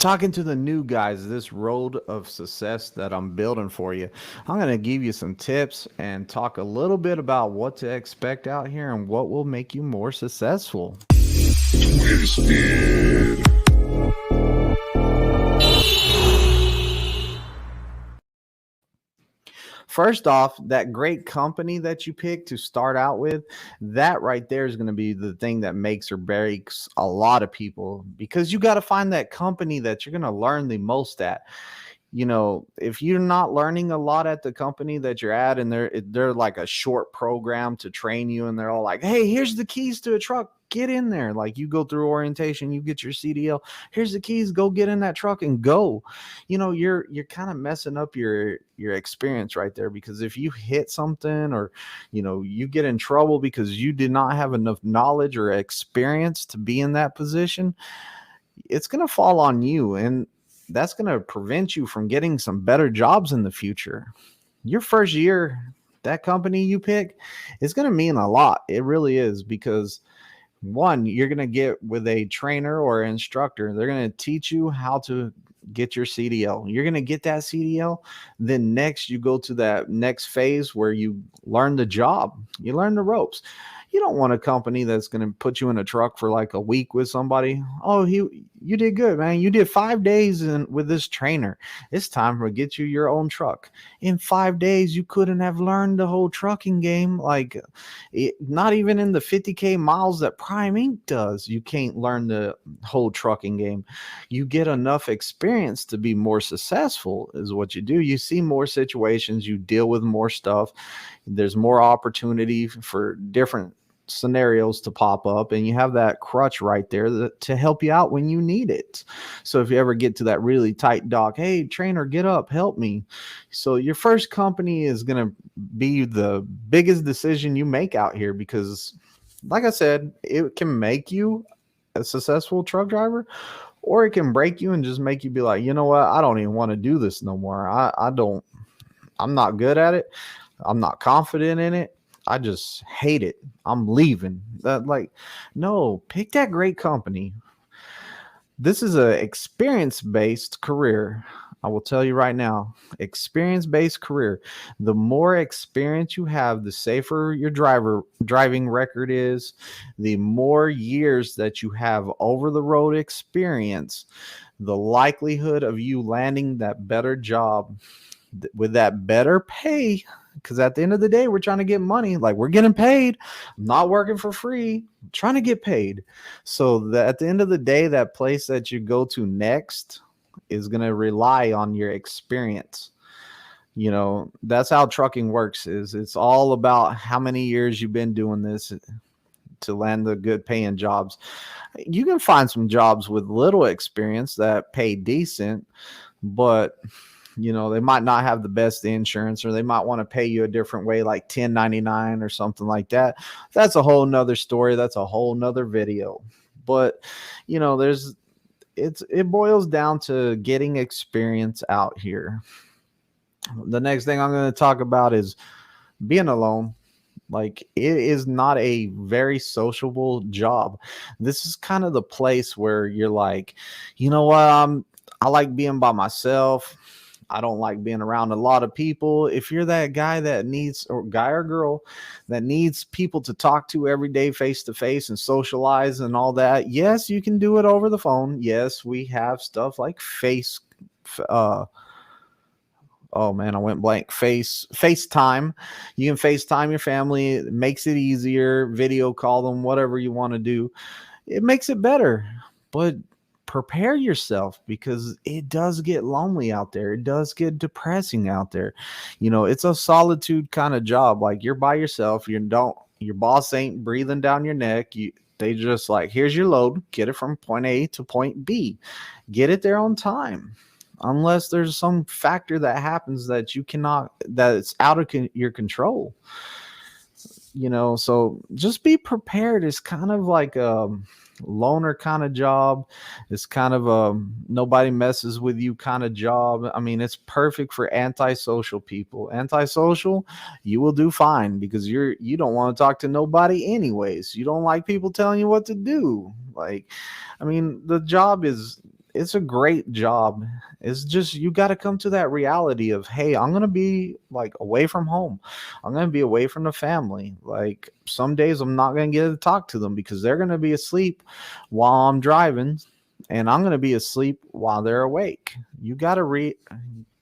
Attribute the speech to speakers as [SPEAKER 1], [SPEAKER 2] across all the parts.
[SPEAKER 1] talking to the new guys, this road of success that I'm building for you. I'm going to give you some tips and talk a little bit about what to expect out here and what will make you more successful.
[SPEAKER 2] Twisted.
[SPEAKER 1] First off, that great company that you pick to start out with, that right there is going to be the thing that makes or breaks a lot of people, because you got to find that company that you're going to learn the most at. If you're not learning a lot at the company that you're at, and they're like a short program to train you, and they're all like, hey, here's the keys to a truck, get in there. Like, you go through orientation, you get your CDL, here's the keys, go get in that truck and go. You're kind of messing up your experience right there, because if you hit something, or you get in trouble because you did not have enough knowledge or experience to be in that position, it's going to fall on you, and that's going to prevent you from getting some better jobs in the future. Your first year, that company you pick is going to mean a lot. It really is, because one, you're going to get with a trainer or instructor. They're going to teach you how to get your CDL. You're going to get that CDL. Then next, you go to that next phase where you learn the job. You learn the ropes. You don't want a company that's going to put you in a truck for like a week with somebody. Oh, you did good, man. You did 5 days with this trainer. It's time to get you your own truck. In 5 days, you couldn't have learned the whole trucking game. Like, not even in the 50K miles that Prime Inc. does, you can't learn the whole trucking game. You get enough experience to be more successful is what you do. You see more situations, you deal with more stuff. There's more opportunity for different scenarios to pop up, and you have that crutch right there to help you out when you need it. So if you ever get to that really tight dock, hey, trainer, get up, help me. So your first company is going to be the biggest decision you make out here, because like I said, it can make you a successful truck driver, or it can break you and just make you be like, you know what, I don't even want to do this no more. I'm not good at it. I'm not confident in it. I just hate it. I'm leaving. No, pick that great company. This is a experience-based career. I will tell you right now, experience-based career. The more experience you have, the safer your driving record is. The more years that you have over the road experience, the likelihood of you landing that better job with that better pay. Because at the end of the day, we're trying to get money. Like, we're getting paid. I'm not working for free. I'm trying to get paid. So that at the end of the day, that place that you go to next is going to rely on your experience. That's how trucking works. It's all about how many years you've been doing this to land the good paying jobs. You can find some jobs with little experience that pay decent, but they might not have the best insurance, or they might want to pay you a different way, like 1099 or something like that. That's a whole nother story. That's a whole nother video. But, it boils down to getting experience out here. The next thing I'm going to talk about is being alone. Like, it is not a very sociable job. This is kind of the place where you're like, you know what? I like being by myself. I don't like being around a lot of people. If you're that guy that needs, or guy or girl that needs people to talk to every day, face to face, and socialize and all that, yes, you can do it over the phone. Yes, we have stuff like oh man, I went blank. FaceTime. You can FaceTime your family. It makes it easier. Video call them, whatever you want to do. It makes it better. But prepare yourself, because it does get lonely out there. It does get depressing out there. It's a solitude kind of job. Like, you're by yourself. Your boss ain't breathing down your neck. They just like, here's your load. Get it from point A to point B. Get it there on time. Unless there's some factor that happens that it's out of your control. So just be prepared. It's kind of like loner kind of job. It's kind of a nobody messes with you kind of job. I mean, it's perfect for antisocial people. Antisocial, you will do fine, because you don't want to talk to nobody anyways. You don't like people telling you what to do. Like, I mean, the job is it's a great job. It's just you got to come to that reality of, hey, I'm gonna be like away from home. I'm gonna be away from the family. Like some days I'm not gonna get to talk to them because they're gonna be asleep while I'm driving, and I'm gonna be asleep while they're awake. You got to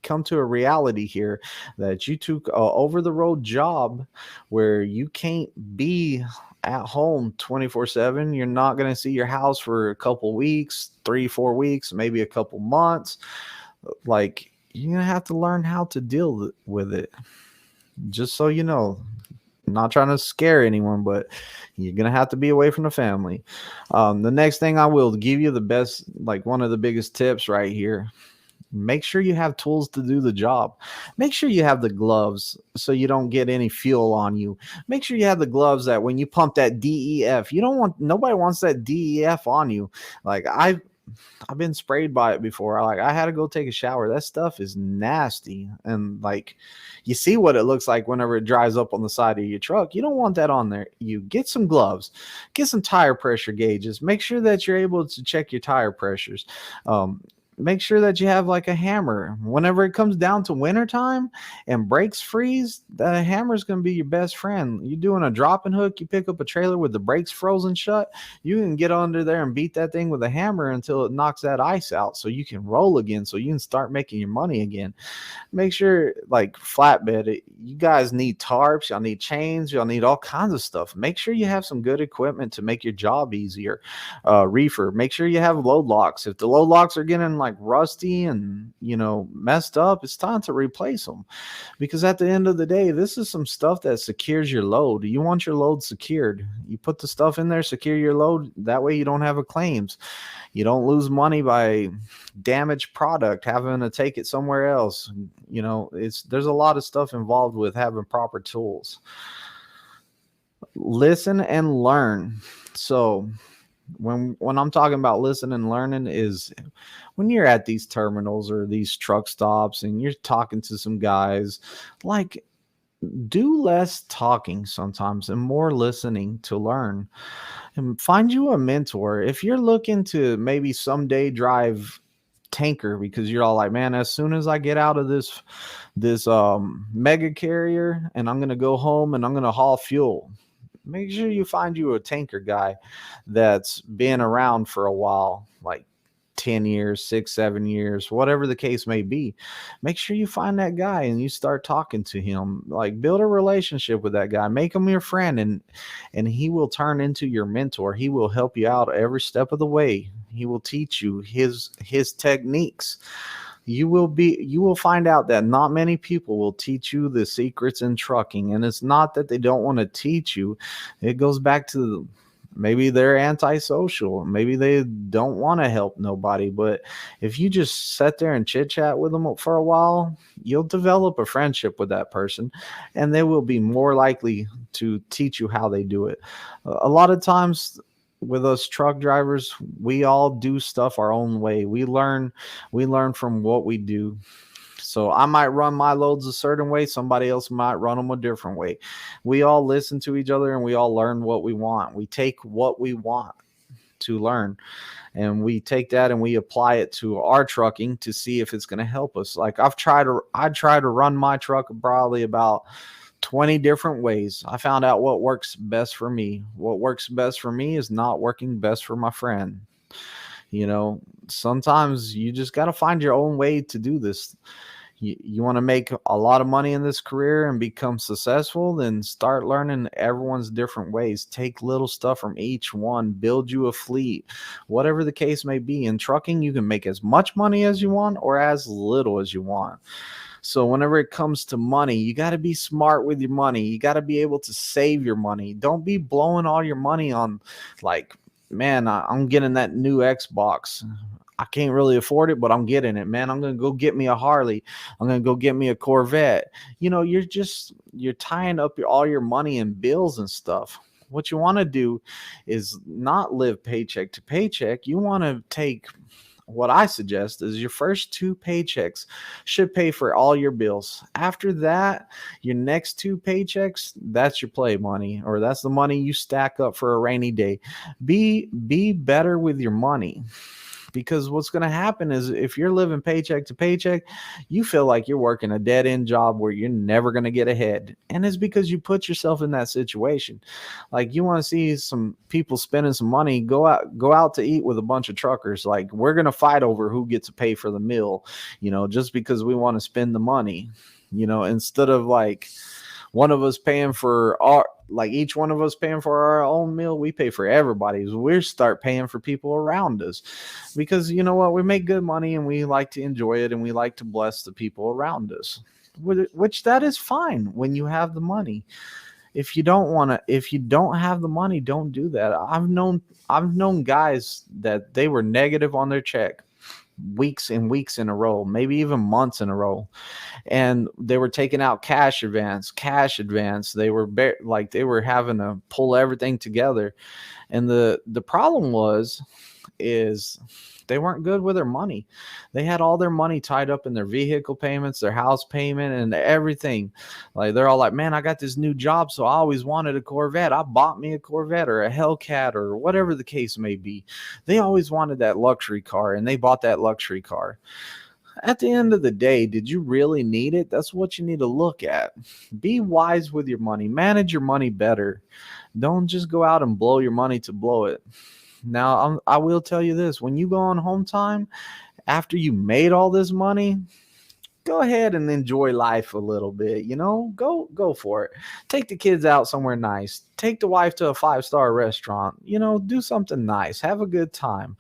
[SPEAKER 1] come to a reality here that you took a over the road job where you can't be at home 24/7. You're not going to see your house for a couple weeks, 3 4 weeks, maybe a couple months. Like you're going to have to learn how to deal with it. Just so you know, I'm not trying to scare anyone, but you're going to have to be away from the family. The next thing I will give you the best, like one of the biggest tips right here. Make sure you have tools to do the job. Make sure you have the gloves so you don't get any fuel on you. Make sure you have the gloves that when you pump that DEF, you don't want, nobody wants that DEF on you. Like I've been sprayed by it before. Like I had to go take a shower. That stuff is nasty. And like you see what it looks like whenever it dries up on the side of your truck. You don't want that on there. You get some gloves, get some tire pressure gauges. Make sure that you're able to check your tire pressures. Make sure that you have like a hammer. Whenever it comes down to wintertime and brakes freeze, that hammer is going to be your best friend. You're doing a drop and hook, you pick up a trailer with the brakes frozen shut, you can get under there and beat that thing with a hammer until it knocks that ice out so you can roll again, so you can start making your money again. Make sure, like flatbed, you guys need tarps, y'all need chains, y'all need all kinds of stuff. Make sure you have some good equipment to make your job easier. Reefer, make sure you have load locks. If the load locks are getting like rusty and messed up, it's time to replace them, because at the end of the day, this is some stuff that secures your load. You want your load secured. You put the stuff in there, secure your load. That way you don't have a claims. You don't lose money by damaged product, having to take it somewhere else. There's a lot of stuff involved with having proper tools. Listen and learn. So when I'm talking about listen and learning is when you're at these terminals or these truck stops and you're talking to some guys, like do less talking sometimes and more listening to learn, and find you a mentor. If you're looking to maybe someday drive tanker because you're all like, man, as soon as I get out of this mega carrier and I'm going to go home and I'm going to haul fuel, make sure you find you a tanker guy that's been around for a while, like 10 years, 6, 7 years, whatever the case may be. Make sure you find that guy and you start talking to him. Like build a relationship with that guy, make him your friend, and he will turn into your mentor. He will help you out every step of the way. He will teach you his techniques. You will find out that not many people will teach you the secrets in trucking. And it's not that they don't want to teach you. It goes back to maybe they're antisocial. Maybe they don't want to help nobody. But if you just sit there and chit chat with them for a while, you'll develop a friendship with that person, and they will be more likely to teach you how they do it. A lot of times with us truck drivers, we all do stuff our own way. We learn from what we do. So I might run my loads a certain way, somebody else might run them a different way. We all listen to each other and we all learn what we want. We take what we want to learn and we take that and we apply it to our trucking to see if it's going to help us. Like I try to run my truck probably about 20 different ways. I found out what works best for me. What works best for me is not working best for my friend. Sometimes you just got to find your own way to do this. You want to make a lot of money in this career and become successful, then start learning everyone's different ways. Take little stuff from each one, build you a fleet, whatever the case may be. In trucking, you can make as much money as you want or as little as you want. So whenever it comes to money, you got to be smart with your money. You got to be able to save your money. Don't be blowing all your money on like, man, I'm getting that new Xbox. I can't really afford it, but I'm getting it, man. I'm going to go get me a Harley. I'm going to go get me a Corvette. You're tying up all your money in bills and stuff. What you want to do is not live paycheck to paycheck. You want to take, what I suggest is your first 2 paychecks should pay for all your bills. After that, your next 2 paychecks, that's your play money, or that's the money you stack up for a rainy day. Be better with your money. Because what's going to happen is if you're living paycheck to paycheck, you feel like you're working a dead end job where you're never going to get ahead. And it's because you put yourself in that situation. Like, you want to see some people spending some money, go out to eat with a bunch of truckers. Like, we're going to fight over who gets to pay for the meal, just because we want to spend the money, instead of like one of us paying for each one of us paying for our own meal. We pay for everybody's. We start paying for people around us, because you know what, we make good money and we like to enjoy it, and we like to bless the people around us, which that is fine when you have the money. If you don't have the money, don't do that. I've known guys that they were negative on their check weeks and weeks in a row, maybe even months in a row, and they were taking out cash advance. They were they were having to pull everything together, and the problem is they weren't good with their money. They had all their money tied up in their vehicle payments, their house payment, and everything. Like, they're all like, man, I got this new job, so I always wanted a Corvette. I bought me a Corvette or a Hellcat or whatever the case may be. They always wanted that luxury car, and they bought that luxury car. At the end of the day, did you really need it? That's what you need to look at. Be wise with your money. Manage your money better. Don't just go out and blow your money to blow it. Now, I will tell you this. When you go on home time, after you made all this money, go ahead and enjoy life a little bit. Go for it. Take the kids out somewhere nice. Take the wife to a 5-star restaurant. Do something nice. Have a good time.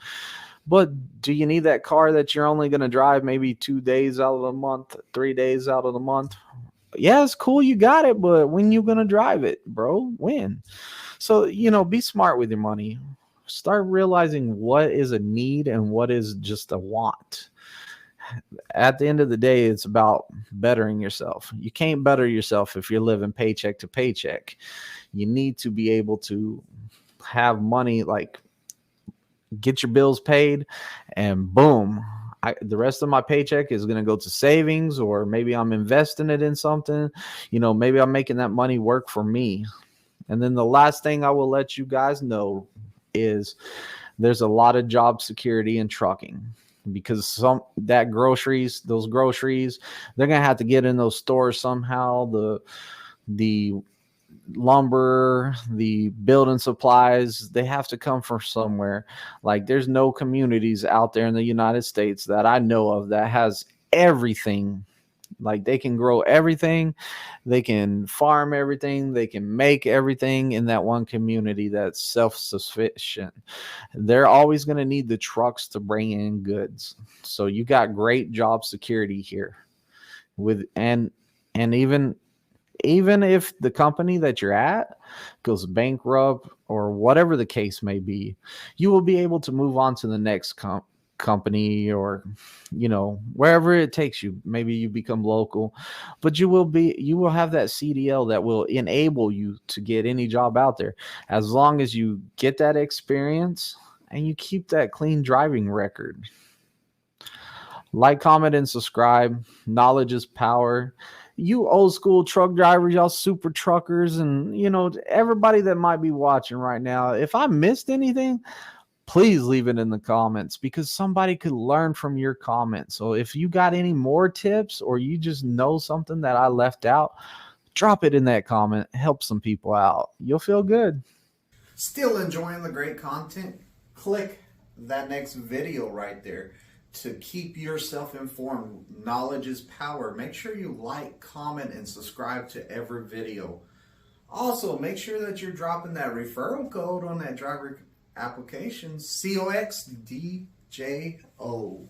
[SPEAKER 1] But do you need that car that you're only going to drive maybe 2 days out of the month, 3 days out of the month? Yeah, it's cool. You got it. But when you going to drive it, bro? When? So, be smart with your money. Start realizing what is a need and what is just a want. At the end of the day, it's about bettering yourself. You can't better yourself if you're living paycheck to paycheck. You need to be able to have money, like get your bills paid, and boom, the rest of my paycheck is going to go to savings, or maybe I'm investing it in something. Maybe I'm making that money work for me. And then the last thing I will let you guys know is there's a lot of job security in trucking, because those groceries, they're going to have to get in those stores somehow. The lumber, the building supplies, they have to come from somewhere. Like, there's no communities out there in the United States that I know of that has everything. Like, they can grow everything, they can farm everything, they can make everything in that one community that's self-sufficient. They're always going to need the trucks to bring in goods. So you got great job security here. And even if the company that you're at goes bankrupt or whatever the case may be, you will be able to move on to the next company, or wherever it takes you. Maybe you become local, but you will have that CDL that will enable you to get any job out there, as long as you get that experience and you keep that clean driving record. Like, comment, and subscribe. Knowledge is power. You old school truck drivers, y'all super truckers, and everybody that might be watching right now, if I missed anything, please leave it in the comments, because somebody could learn from your comments. So if you got any more tips, or you just know something that I left out, drop it in that comment. Help some people out. You'll feel good.
[SPEAKER 2] Still enjoying the great content? Click that next video right there to keep yourself informed. Knowledge is power. Make sure you like, comment, and subscribe to every video. Also, make sure that you're dropping that referral code on that driver application, COXDJO.